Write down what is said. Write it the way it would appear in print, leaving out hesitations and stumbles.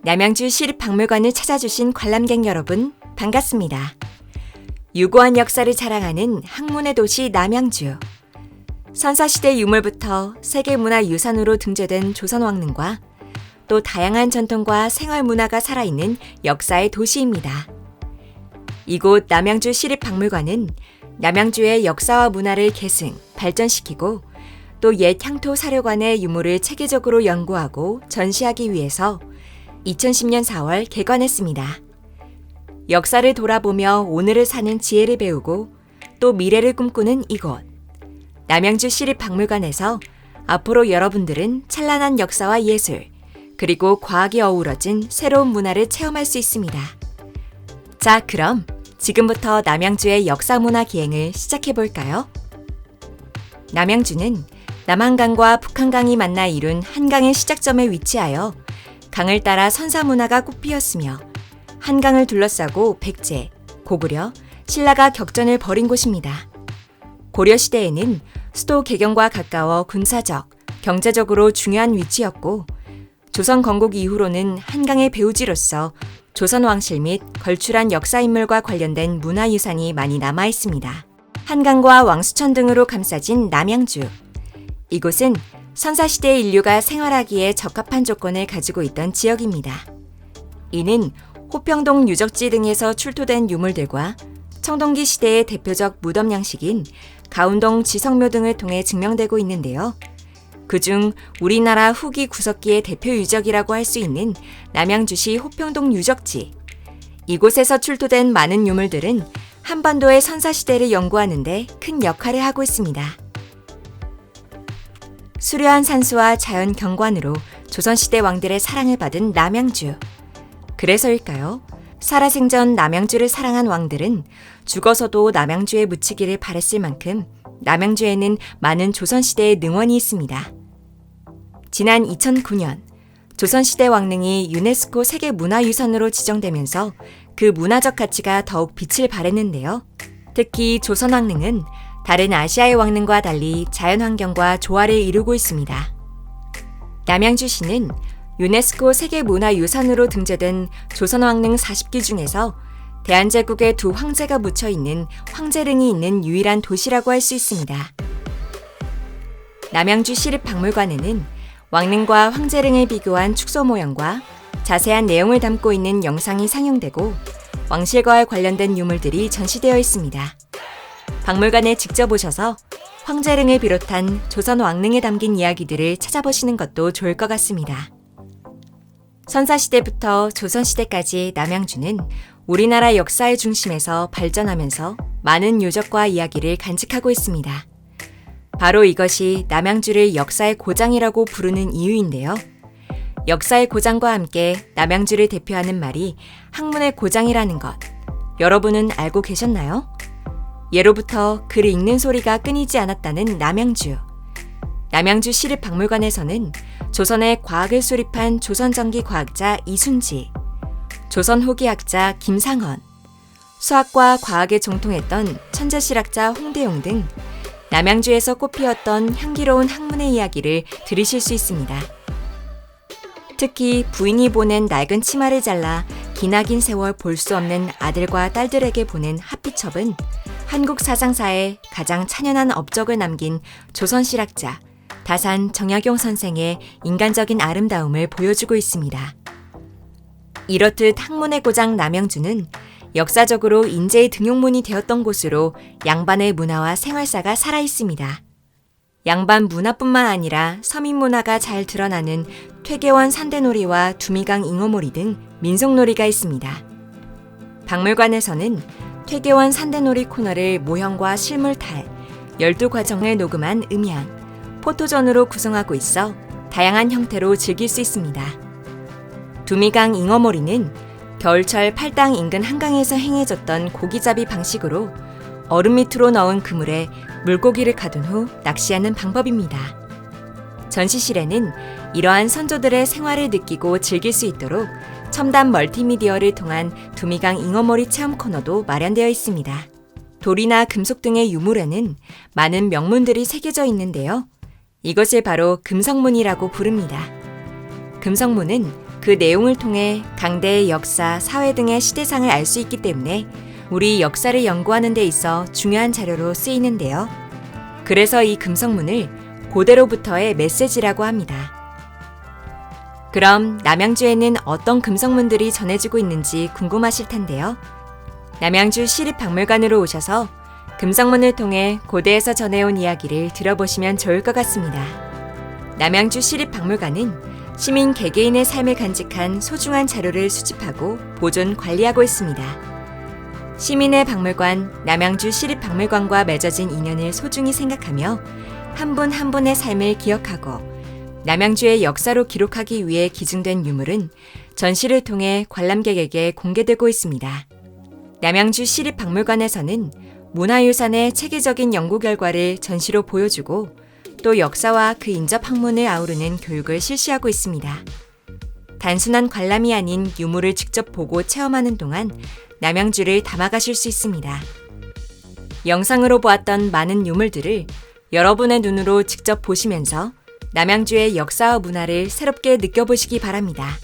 남양주 시립박물관을 찾아주신 관람객 여러분, 반갑습니다. 유구한 역사를 자랑하는 학문의 도시 남양주. 선사시대 유물부터 세계문화유산으로 등재된 조선왕릉과 또 다양한 전통과 생활문화가 살아있는 역사의 도시입니다. 이곳 남양주 시립박물관은 남양주의 역사와 문화를 계승, 발전시키고 또 옛 향토 사료관의 유물을 체계적으로 연구하고 전시하기 위해서 2010년 4월 개관했습니다. 역사를 돌아보며 오늘을 사는 지혜를 배우고 또 미래를 꿈꾸는 이곳. 남양주 시립박물관에서 앞으로 여러분들은 찬란한 역사와 예술, 그리고 과학이 어우러진 새로운 문화를 체험할 수 있습니다. 자, 그럼 지금부터 남양주의 역사문화 기행을 시작해볼까요? 남양주는 남한강과 북한강이 만나 이룬 한강의 시작점에 위치하여 강을 따라 선사문화가 꽃피었으며 한강을 둘러싸고 백제, 고구려, 신라가 격전을 벌인 곳입니다. 고려시대에는 수도 개경과 가까워 군사적, 경제적으로 중요한 위치였고 조선 건국 이후로는 한강의 배후지로서 조선 왕실 및 걸출한 역사인물과 관련된 문화유산이 많이 남아있습니다. 한강과 왕수천 등으로 감싸진 남양주. 이곳은 선사시대 인류가 생활하기에 적합한 조건을 가지고 있던 지역입니다. 이는 호평동 유적지 등에서 출토된 유물들과 청동기 시대의 대표적 무덤 양식인 가운동 지성묘 등을 통해 증명되고 있는데요. 그중 우리나라 후기 구석기의 대표 유적이라고 할 수 있는 남양주시 호평동 유적지. 이곳에서 출토된 많은 유물들은 한반도의 선사시대를 연구하는 데 큰 역할을 하고 있습니다. 수려한 산수와 자연 경관으로 조선시대 왕들의 사랑을 받은 남양주. 그래서일까요? 살아생전 남양주를 사랑한 왕들은 죽어서도 남양주에 묻히기를 바랬을 만큼 남양주에는 많은 조선시대의 능원이 있습니다. 지난 2009년 조선시대 왕릉이 유네스코 세계문화유산으로 지정되면서 그 문화적 가치가 더욱 빛을 발했는데요. 특히 조선왕릉은 다른 아시아의 왕릉과 달리 자연환경과 조화를 이루고 있습니다. 남양주시는 유네스코 세계문화유산으로 등재된 조선왕릉 40기 중에서 대한제국의 두 황제가 묻혀있는 황제릉이 있는 유일한 도시라고 할 수 있습니다. 남양주 시립박물관에는 왕릉과 황제릉을 비교한 축소 모형과 자세한 내용을 담고 있는 영상이 상영되고 왕실과 관련된 유물들이 전시되어 있습니다. 박물관에 직접 오셔서 황제릉을 비롯한 조선 왕릉에 담긴 이야기들을 찾아보시는 것도 좋을 것 같습니다. 선사시대부터 조선시대까지 남양주는 우리나라 역사의 중심에서 발전하면서 많은 유적과 이야기를 간직하고 있습니다. 바로 이것이 남양주를 역사의 고장이라고 부르는 이유인데요. 역사의 고장과 함께 남양주를 대표하는 말이 학문의 고장이라는 것, 여러분은 알고 계셨나요? 예로부터 글을 읽는 소리가 끊이지 않았다는 남양주. 남양주 시립박물관에서는 조선의 과학을 수립한 조선전기 과학자 이순지, 조선 후기 학자 김상헌, 수학과 과학에 정통했던 천재실학자 홍대용 등 남양주에서 꽃피었던 향기로운 학문의 이야기를 들으실 수 있습니다. 특히 부인이 보낸 낡은 치마를 잘라 기나긴 세월 볼 수 없는 아들과 딸들에게 보낸 핫비첩은 한국 사상사에 가장 찬연한 업적을 남긴 조선실학자 다산 정약용 선생의 인간적인 아름다움을 보여주고 있습니다. 이렇듯 학문의 고장 남양주는 역사적으로 인재의 등용문이 되었던 곳으로 양반의 문화와 생활사가 살아있습니다. 양반 문화뿐만 아니라 서민 문화가 잘 드러나는 퇴계원 산대놀이와 두미강 잉어몰이 등 민속놀이가 있습니다. 박물관에서는 퇴계원 산대놀이 코너를 모형과 실물탈, 12과정을 녹음한 음향, 포토전으로 구성하고 있어 다양한 형태로 즐길 수 있습니다. 두미강 잉어몰이는 겨울철 팔당 인근 한강에서 행해졌던 고기잡이 방식으로 얼음 밑으로 넣은 그물에 물고기를 가둔 후 낚시하는 방법입니다. 전시실에는 이러한 선조들의 생활을 느끼고 즐길 수 있도록 첨단 멀티미디어를 통한 두미강 잉어몰이 체험 코너도 마련되어 있습니다. 돌이나 금속 등의 유물에는 많은 명문들이 새겨져 있는데요. 이것을 바로 금성문이라고 부릅니다. 금성문은 그 내용을 통해 강대의 역사, 사회 등의 시대상을 알 수 있기 때문에 우리 역사를 연구하는 데 있어 중요한 자료로 쓰이는데요. 그래서 이 금성문을 고대로부터의 메시지라고 합니다. 그럼 남양주에는 어떤 금성문들이 전해지고 있는지 궁금하실 텐데요. 남양주 시립박물관으로 오셔서 금성문을 통해 고대에서 전해온 이야기를 들어보시면 좋을 것 같습니다. 남양주 시립박물관은 시민 개개인의 삶을 간직한 소중한 자료를 수집하고 보존 관리하고 있습니다. 시민의 박물관 남양주 시립박물관과 맺어진 인연을 소중히 생각하며 한 분 한 분의 삶을 기억하고 남양주의 역사로 기록하기 위해 기증된 유물은 전시를 통해 관람객에게 공개되고 있습니다. 남양주 시립박물관에서는 문화유산의 체계적인 연구 결과를 전시로 보여주고 또 역사와 그 인접 학문을 아우르는 교육을 실시하고 있습니다. 단순한 관람이 아닌 유물을 직접 보고 체험하는 동안 남양주를 담아가실 수 있습니다. 영상으로 보았던 많은 유물들을 여러분의 눈으로 직접 보시면서 남양주의 역사와 문화를 새롭게 느껴보시기 바랍니다.